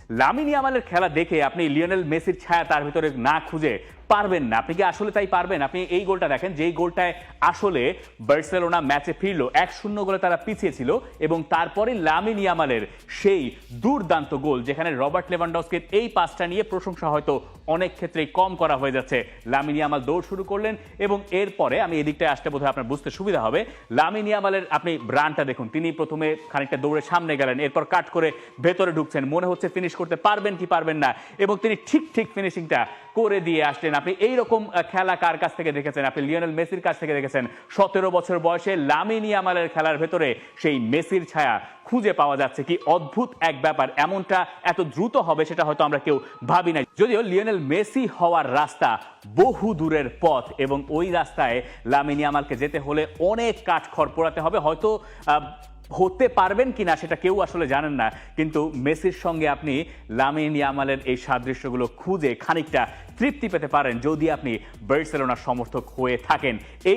Lamine ইয়ামালের খেলা দেখে আপনি লিওনেল মেসির ছায়া তার ভিতরে না খুঁজে পারবেন না। আপনি কি আসলে তাই পারবেন? আপনি এই গোলটা দেখেন, যেই গোলটায় আসলে বার্সেলোনা ম্যাচে ফিরলো, 1-0 গোলে তারা পিছিয়ে ছিল, এবং তারপরে লামিন ইয়ামালের সেই দুর্দান্ত গোল, যেখানে রবার্ট লেভানডস্কির এই পাসটা নিয়ে প্রশংসা হয়তো অনেক ক্ষেত্রেই কম করা হয়ে যাচ্ছে। লামিন ইয়ামাল দৌড় শুরু করলেন এবং এরপরে আমি এদিকটায় আসতে বোধহয় আপনার বুঝতে সুবিধা হবে। লামিন ইয়ামালের আপনি রানটা দেখুন, তিনি প্রথমে খানিকটা দৌড়ে সামনে গেলেন, এরপর কাট করে ভেতরে ঢুকছেন, মনে হচ্ছে ফিনিশ করতে পারবেন কি পারবেন না, এবং তিনি ঠিক ফিনিশিংটা করে দিয়ে আসলেন। আপনি এইরকম খেলা কার কাছ থেকে দেখেছেন? আপনি লিওনেল মেসির কাছ থেকে দেখেছেন। 17 বছর বয়সে লামিন ইয়ামালের খেলার ভেতরে সেই মেসির ছায়া খুঁজে পাওয়া যাচ্ছে। কি অদ্ভুত এক ব্যাপার! এমনটা এত দ্রুত হবে সেটা হয়তো আমরা কেউ ভাবি নাই। যদিও লিওনেল মেসি হওয়ার রাস্তা বহু দূরের পথ, এবং ওই রাস্তায় লামিন ইয়ামালকে যেতে হলে অনেক কাঠখড় পোড়াতে হবে। হয়তো হতে পারবেন কিনা সেটা কেউ আসলে জানেন না, কিন্তু মেসির সঙ্গে আপনি লামিন ইয়ামালের এই সাদৃশ্যগুলো খুঁজে খানিকটা তৃপ্তি পেতে পারেন যদি আপনি বার্সেলোনার সমর্থক হয়ে থাকেন। এই